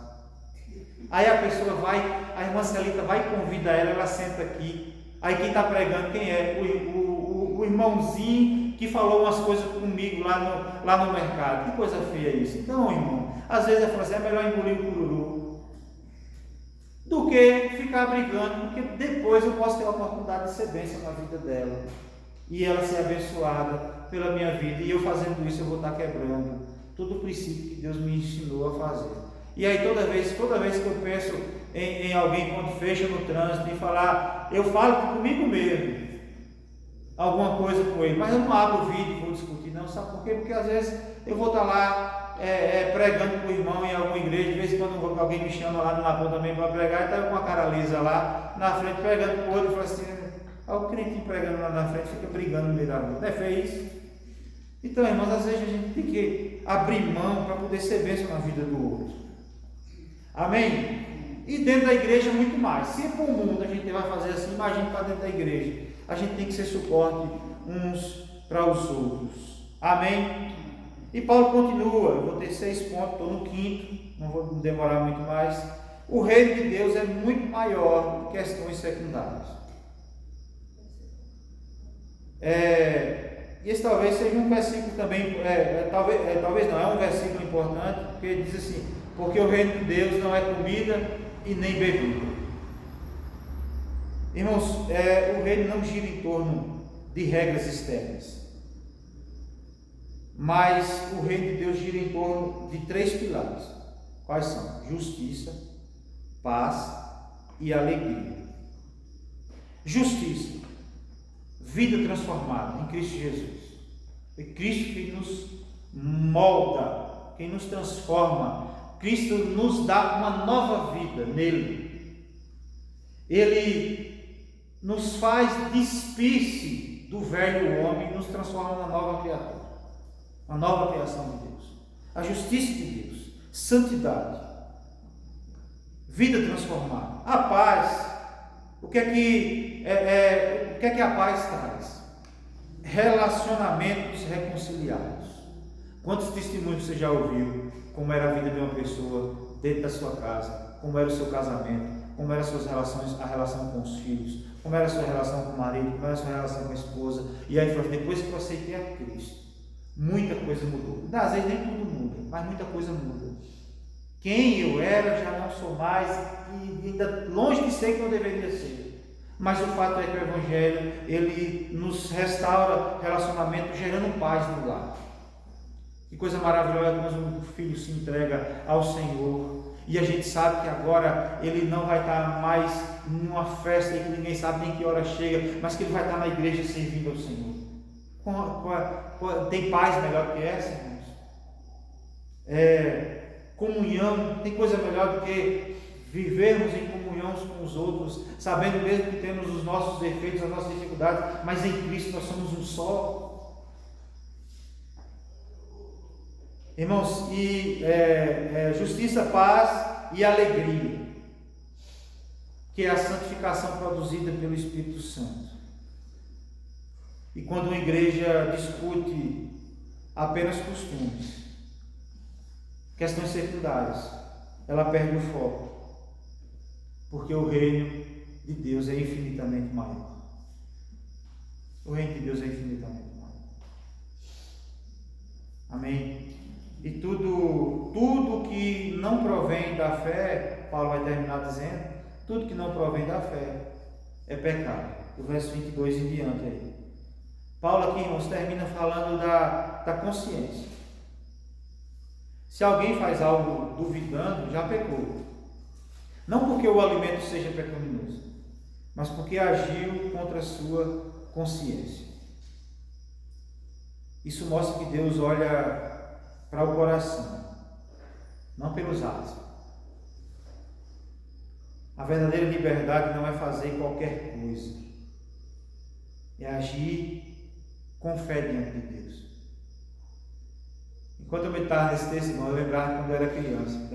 Aí a pessoa vai, a irmã Celita vai e convida ela senta aqui. Aí quem está pregando, quem é? O irmãozinho que falou umas coisas comigo lá no mercado. Que coisa feia isso. Então, irmão, às vezes eu falo assim: é melhor engolir o cururu do que ficar brigando, porque depois eu posso ter a oportunidade de ser bênção na vida dela e ela ser abençoada pela minha vida, e eu fazendo isso eu vou estar quebrando todo o princípio que Deus me ensinou a fazer. E aí toda vez que eu penso em alguém, quando fecha no trânsito e falar, eu falo comigo mesmo alguma coisa com ele, mas eu não abro o vídeo e vou discutir, não. Sabe por quê? Porque às vezes eu vou estar lá pregando para o irmão em alguma igreja, de vez em quando alguém me chama lá no Lapão também para pregar, e está com uma cara lisa lá na frente pregando para o outro, e fala assim: olha o crentinho pregando lá na frente, fica brigando no meio da rua. Não é feio isso? Então, irmãos, às vezes a gente tem que abrir mão para poder ser bênção na vida do outro. Amém? E dentro da igreja muito mais. Se para o mundo a gente vai fazer assim, imagine para dentro da igreja. A gente tem que ser suporte uns para os outros. Amém? E Paulo continua. Eu vou ter 6 pontos, estou no 5º, não vou demorar muito mais. O reino de Deus é muito maior que questões secundárias. Esse talvez seja um versículo também, talvez não, é um versículo importante, porque diz assim: porque o reino de Deus não é comida e nem bebida. Irmãos, o reino não gira em torno de regras externas, mas o reino de Deus gira em torno de 3 pilares. Quais são? Justiça, paz e alegria. Justiça, vida transformada em Cristo Jesus. É Cristo que nos molda, quem nos transforma. Cristo nos dá uma nova vida nele. Ele nos faz despir-se do velho homem e nos transforma numa nova criatura, uma nova criação de Deus. A justiça de Deus, santidade, vida transformada, a paz. O que é que a paz traz? Relacionamentos reconciliados. Quantos testemunhos você já ouviu? Como era a vida de uma pessoa dentro da sua casa? Como era o seu casamento? Como eram as suas relações, a relação com os filhos? Como era a sua relação com o marido? Como era a sua relação com a esposa? E aí, depois que eu aceitei a Cristo, muita coisa mudou. Às vezes nem tudo muda, mas muita coisa muda. Quem eu era já não sou mais, e ainda longe de ser quem eu deveria ser. Mas o fato é que o Evangelho, ele nos restaura relacionamento, gerando paz no lar. Que coisa maravilhosa quando um filho se entrega ao Senhor. E a gente sabe que agora ele não vai estar mais numa festa em que ninguém sabe nem que hora chega, mas que ele vai estar na igreja servindo ao Senhor. Tem paz melhor que essa, irmãos? Comunhão, tem coisa melhor do que vivermos em comunhão uns com os outros, sabendo mesmo que temos os nossos defeitos, as nossas dificuldades, mas em Cristo nós somos um só. Irmãos, justiça, paz e alegria, que é a santificação produzida pelo Espírito Santo. E quando uma igreja discute apenas costumes, questões secundárias, ela perde o foco, porque o reino de Deus é infinitamente maior. O reino de Deus é infinitamente maior. Amém? E tudo que não provém da fé, Paulo vai terminar dizendo, tudo que não provém da fé é pecado. Do verso 22 em diante aí. Paulo aqui, irmãos, termina falando da consciência. Se alguém faz algo duvidando, já pecou. Não porque o alimento seja pecaminoso, mas porque agiu contra a sua consciência. Isso mostra que Deus olha para o coração, não pelos atos. A verdadeira liberdade não é fazer qualquer coisa, é agir com fé diante de Deus. Enquanto eu meditava nesse texto, eu lembrava quando eu era criança.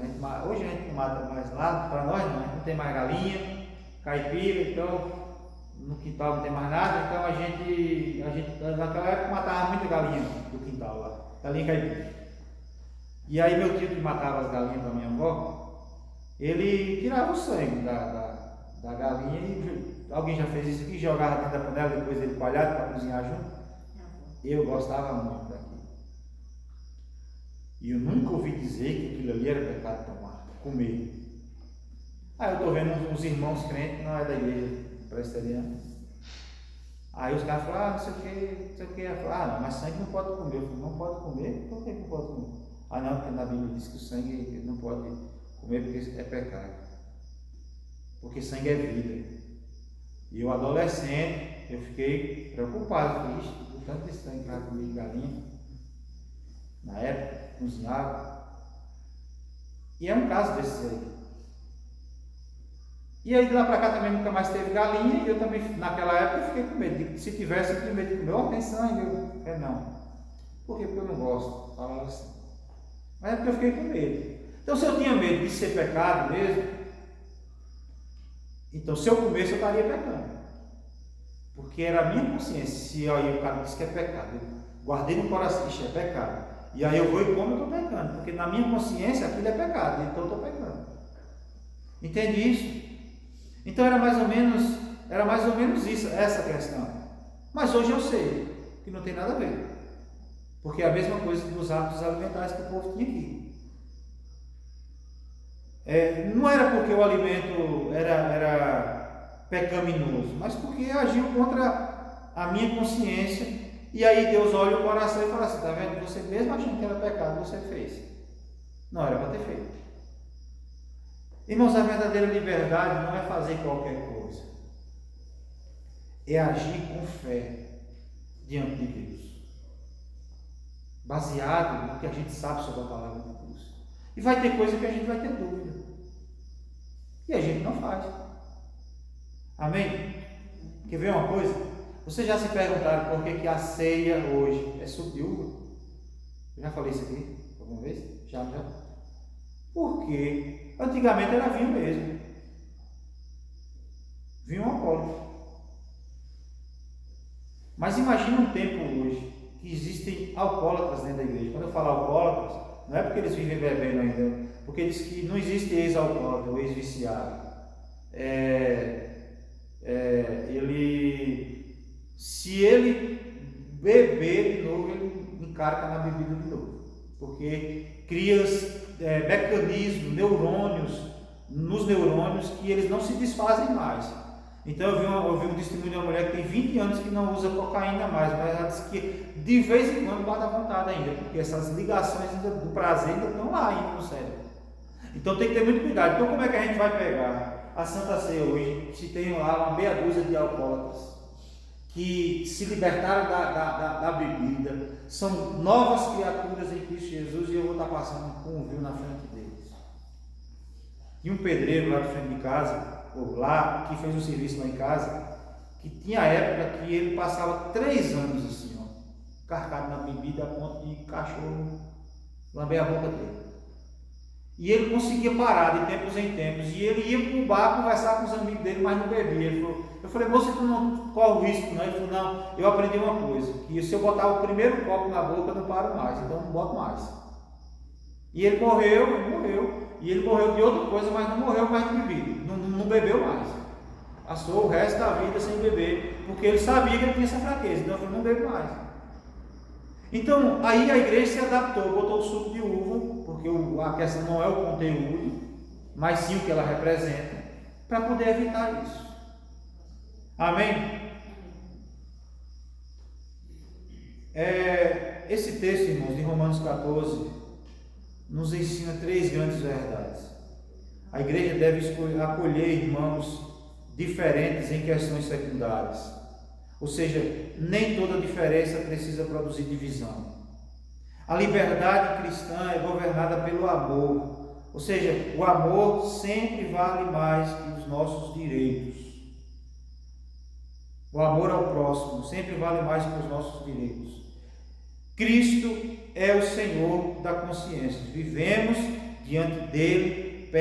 Hoje a gente não mata mais lá, para nós não, a gente não tem mais galinha, caipira, então no quintal não tem mais nada, então a gente naquela época matava muita galinha do quintal lá, galinha caipira. E aí meu tio que matava as galinhas da minha avó, ele tirava o sangue da galinha e alguém já fez isso aqui, jogava dentro da panela, depois ele coalhado para cozinhar junto. Eu gostava muito daquilo. E eu nunca ouvi dizer que aquilo ali era pecado comer. Aí eu estou vendo uns irmãos crentes, não é da igreja presbiteriana. Aí os caras falam, não sei o que. Eu falo, não, mas sangue não pode comer. Eu falo, não pode comer? Por que não pode comer? Não, porque na Bíblia diz que o sangue não pode comer porque é pecado. Porque sangue é vida. E eu adolescente, eu fiquei preocupado com isso, com tanto de sangue para comer de galinha. Na época, cozinhava. E é um caso desses aí. E aí de lá para cá também nunca mais teve galinha, e eu também, naquela época, fiquei com medo. Se tivesse, eu tinha medo de comer. Tem sangue? Não. Por quê? Porque eu não gosto. Falava assim. Mas é porque eu fiquei com medo. Então, se eu tinha medo de ser pecado mesmo, então se eu comesse, eu estaria pecando. Porque era a minha consciência. Se aí o cara disse que é pecado, eu guardei no coração, isso é pecado. E aí eu vou e como, eu estou pecando. Porque na minha consciência aquilo é pecado, então eu estou pecando. Entende isso? Então era mais ou menos isso, essa questão. Mas hoje eu sei que não tem nada a ver. Porque é a mesma coisa dos hábitos alimentares que o povo tinha aqui. Não era porque o alimento era pecaminoso, mas porque agiu contra a minha consciência. E aí Deus olha o coração e fala assim: está vendo? Você mesmo achando que era pecado, você fez. Não era para ter feito. Irmãos, a verdadeira liberdade não é fazer qualquer coisa. É agir com fé diante de Deus. Baseado no que a gente sabe sobre a palavra de Deus. E vai ter coisa que a gente vai ter dúvida. E a gente não faz. Amém? Quer ver uma coisa? Vocês já se perguntaram por que a ceia hoje é suco de uva? Eu já falei isso aqui alguma vez? Já? Porque antigamente era vinho mesmo. Vinho alcoólico. Mas imagina um tempo hoje que existem alcoólatras dentro da igreja. Quando eu falo alcoólatras, não é porque eles vivem bebendo ainda, porque diz que não existe ex-alcoólatra ou ex-viciado. Se ele beber de novo, ele encarca na bebida de novo, porque cria mecanismos, neurônios, nos neurônios que eles não se desfazem mais. Então eu vi um testemunho de uma mulher que tem 20 anos que não usa cocaína mais, mas ela disse que de vez em quando bate a vontade ainda, porque essas ligações do prazer ainda estão lá ainda no cérebro. Então tem que ter muito cuidado. Então como é que a gente vai pegar a Santa Ceia hoje, se tem lá uma meia dúzia de alcoólatras que se libertaram da bebida, são novas criaturas em Cristo Jesus, e eu vou estar passando com um vinho na frente deles. E um pedreiro lá de frente de casa, ou lá, que fez um serviço lá em casa, que tinha época que ele passava 3 anos assim, ó, carcado na bebida a ponto de cachorro lamber a boca dele. E ele conseguia parar de tempos em tempos, e ele ia para o bar conversar com os amigos dele, mas não bebia. Eu falei: moça, tu não corre o risco, não? Ele falou: não, eu aprendi uma coisa, que se eu botar o primeiro copo na boca, eu não paro mais, então eu não boto mais. E ele morreu, e ele morreu de outra coisa, mas não morreu mais de bebida, não bebeu mais. Passou o resto da vida sem beber, porque ele sabia que ele tinha essa fraqueza, então eu falei: não bebo mais. Então, aí a igreja se adaptou, botou o suco de uva, porque a questão não é o conteúdo, mas sim o que ela representa, para poder evitar isso. Amém? Esse texto, irmãos, de Romanos 14, nos ensina 3 grandes verdades. A igreja deve acolher irmãos diferentes em questões secundárias. Ou seja, nem toda diferença precisa produzir divisão. A liberdade cristã é governada pelo amor. Ou seja, o amor sempre vale mais que os nossos direitos. O amor ao próximo sempre vale mais que os nossos direitos. Cristo é o Senhor da consciência. Vivemos diante dele,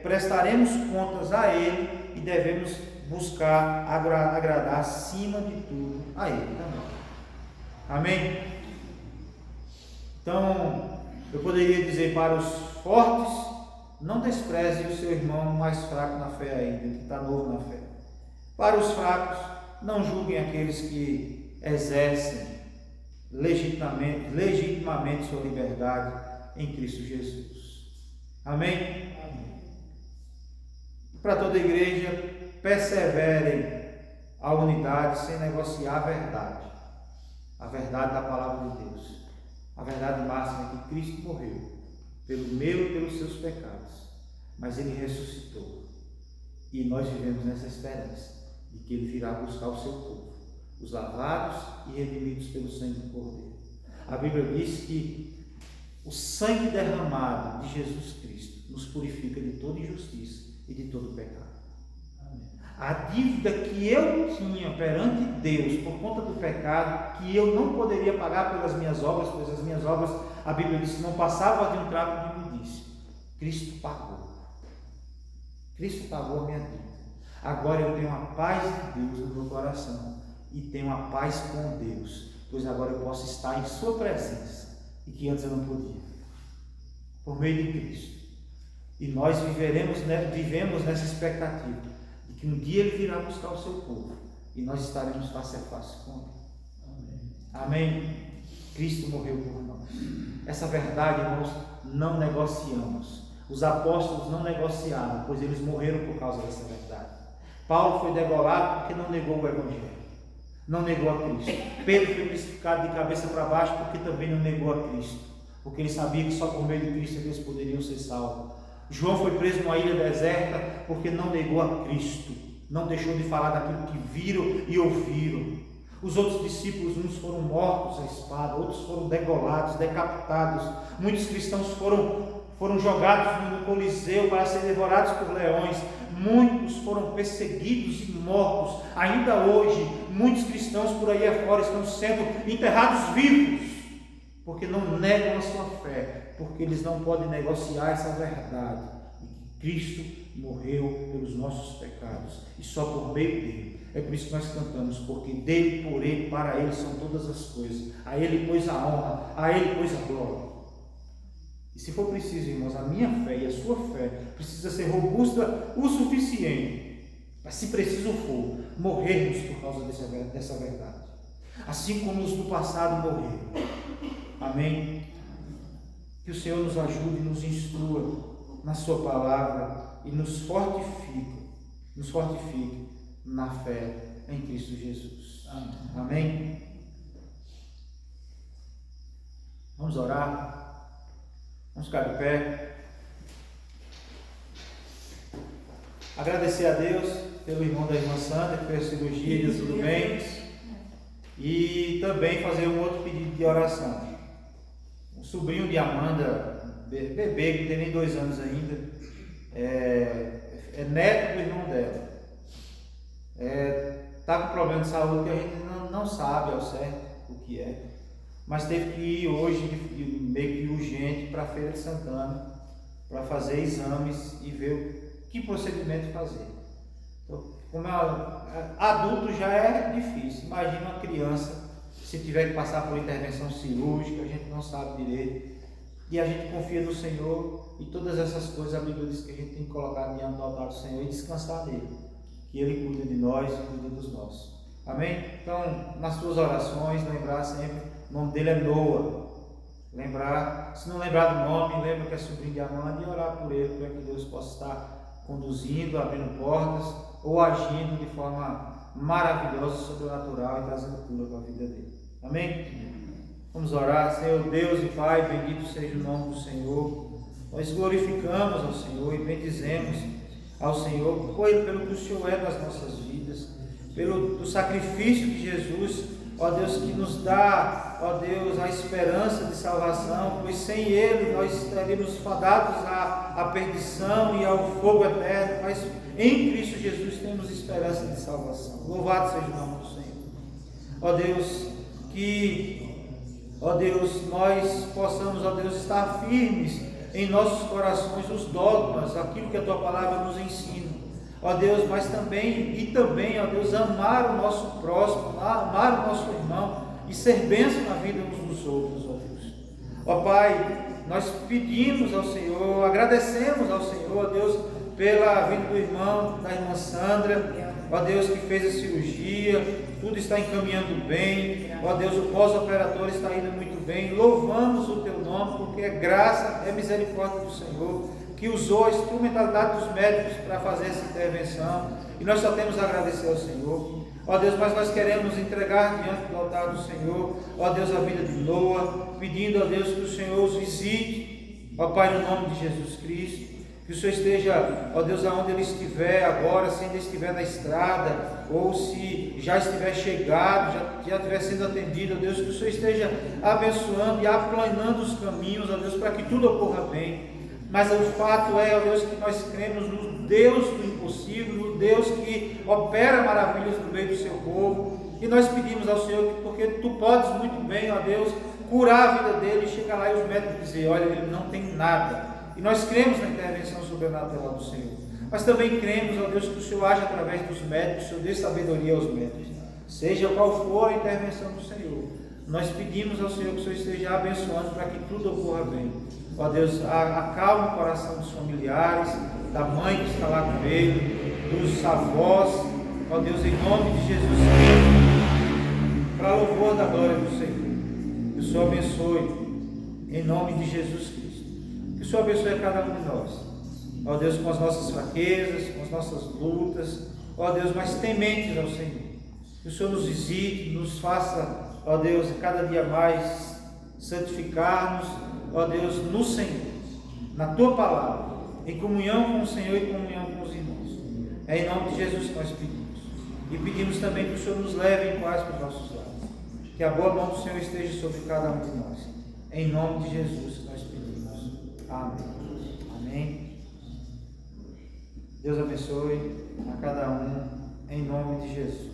prestaremos contas a ele e devemos buscar agradar acima de tudo a ele também. Amém? Então, eu poderia dizer para os fortes: não despreze o seu irmão mais fraco na fé ainda, que está novo na fé. Para os fracos, não julguem aqueles que exercem legitimamente sua liberdade em Cristo Jesus. Amém? Para toda a igreja, perseverem a unidade sem negociar a verdade da palavra de Deus. A verdade máxima é que Cristo morreu pelo meu e pelos seus pecados, mas Ele ressuscitou, e nós vivemos nessa esperança de que Ele virá buscar o seu povo, os lavados e redimidos pelo sangue do Cordeiro. A Bíblia diz que o sangue derramado de Jesus Cristo nos purifica de toda injustiça e de todo pecado. A dívida que eu tinha perante Deus por conta do pecado, que eu não poderia pagar pelas minhas obras, pois as minhas obras, a Bíblia diz que não passava de um trapo de imundícia. Cristo pagou. Cristo pagou a minha dívida. Agora eu tenho a paz de Deus no meu coração e tenho a paz com Deus, pois agora eu posso estar em sua presença, e que antes eu não podia, por meio de Cristo. E nós vivemos nessa expectativa de que um dia Ele virá buscar o seu povo e nós estaremos face a face com Ele. Amém? Cristo morreu por nós. Essa verdade, irmãos, não negociamos. Os apóstolos não negociaram, pois eles morreram por causa dessa verdade. Paulo foi degolado porque não negou o Evangelho, não negou a Cristo. Pedro foi crucificado de cabeça para baixo porque também não negou a Cristo, porque ele sabia que só por meio de Cristo eles poderiam ser salvos. João foi preso numa ilha deserta porque não negou a Cristo, não deixou de falar daquilo que viram e ouviram. Os outros discípulos, uns foram mortos à espada, outros foram degolados, decapitados. Muitos cristãos foram jogados no Coliseu para serem devorados por leões. Muitos foram perseguidos e mortos. Ainda hoje, muitos cristãos por aí afora estão sendo enterrados vivos, porque não negam a sua fé, porque eles não podem negociar essa verdade, que Cristo morreu pelos nossos pecados, e só por meio dele. É por isso que nós cantamos, porque dele, por ele, para ele são todas as coisas. A ele pois a honra, a ele pois a glória. E se for preciso, irmãos, a minha fé e a sua fé precisa ser robusta o suficiente, mas se preciso for, morrermos por causa dessa verdade, assim como os do passado morreram. Amém? Que o Senhor nos ajude e nos instrua na sua palavra e nos fortifique na fé em Cristo Jesus. Amém? Vamos orar. Vamos ficar de pé. Agradecer a Deus pelo irmão da irmã Sandra que fez a cirurgia, Deus tudo bem. E também fazer um outro pedido de oração. Um sobrinho de Amanda, bebê, que não tem nem 2 anos ainda, é neto do irmão dela. Está com problema de saúde que a gente não sabe ao certo o que é, mas teve que ir hoje meio que urgente para a Feira de Santana para fazer exames e ver que procedimento fazer. Então, como adulto já é difícil, imagina uma criança, se tiver que passar por intervenção cirúrgica, a gente não sabe direito, e a gente confia no Senhor, e todas essas coisas a Bíblia diz que a gente tem que colocar diante do altar do Senhor e descansar nele, que Ele cuida de nós e cuida dos nossos. Amém? Então, nas suas orações, lembrar sempre, o nome dele é Noah. Lembrar, se não lembrar do nome, lembra que é sobrinho de Amanda e orar por ele, para que Deus possa estar conduzindo, abrindo portas ou agindo de forma maravilhosa, sobrenatural e trazendo cura para a vida dele. Amém? Vamos orar. Senhor Deus e Pai, bendito seja o nome do Senhor. Nós glorificamos ao Senhor e bendizemos ao Senhor pelo que o Senhor é nas nossas vidas, pelo sacrifício de Jesus, ó Deus, que nos dá, ó Deus, a esperança de salvação, pois sem Ele nós estaríamos fadados à perdição e ao fogo eterno, mas em Cristo Jesus temos esperança de salvação. Louvado seja o nome do Senhor. Ó Deus, que, ó Deus, nós possamos, ó Deus, estar firmes em nossos corações os dogmas, aquilo que a Tua palavra nos ensina. Ó Deus, mas também, ó Deus, amar o nosso próximo, amar o nosso irmão e ser bênção na vida uns dos outros, ó Deus. Ó Pai, nós pedimos ao Senhor, agradecemos ao Senhor, ó Deus, pela vida do irmão, da irmã Sandra, ó Deus, que fez a cirurgia, tudo está encaminhando bem, ó Deus, o pós-operatório está indo muito bem. Louvamos o Teu nome, porque é graça, é misericórdia do Senhor, que usou a instrumentalidade dos médicos para fazer essa intervenção, e nós só temos a agradecer ao Senhor. Ó Deus, mas nós queremos entregar diante do altar do Senhor, ó Deus, a vida de Noah, pedindo a Deus que o Senhor os visite, ó Pai, no nome de Jesus Cristo, que o Senhor esteja, ó Deus, aonde ele estiver agora, se ainda estiver na estrada, ou se já estiver chegado, já estiver sendo atendido, ó Deus, que o Senhor esteja abençoando e aplanando os caminhos, ó Deus, para que tudo ocorra bem. Mas o fato é, ó Deus, que nós cremos no Deus do impossível, no Deus que opera maravilhas no meio do seu povo, e nós pedimos ao Senhor, porque Tu podes muito bem, ó Deus, curar a vida dele, e chegar lá e os médicos dizer, olha, ele não tem nada. E nós cremos na intervenção sobrenatural do Senhor. Mas também cremos, ó Deus, que o Senhor age através dos médicos, o Senhor dê sabedoria aos médicos. Seja qual for a intervenção do Senhor, nós pedimos ao Senhor que o Senhor esteja abençoando para que tudo ocorra bem. Ó Deus, acalma o coração dos familiares, da mãe que está lá com ele, dos avós, ó Deus, em nome de Jesus Cristo, para louvor da glória do Senhor. Que o Senhor abençoe, em nome de Jesus Cristo. Que o Senhor abençoe a cada um de nós, ó Deus, com as nossas fraquezas, com as nossas lutas, ó Deus, mais tementes ao Senhor. Que o Senhor nos visite, nos faça, ó Deus, cada dia mais santificar-nos, ó Deus, no Senhor, na Tua palavra, em comunhão com o Senhor e comunhão com os irmãos. É em nome de Jesus que nós pedimos. E pedimos também que o Senhor nos leve em paz para os nossos lares. Que a boa mão do Senhor esteja sobre cada um de nós. Em nome de Jesus que nós pedimos. Amém. Amém. Deus abençoe a cada um, em nome de Jesus.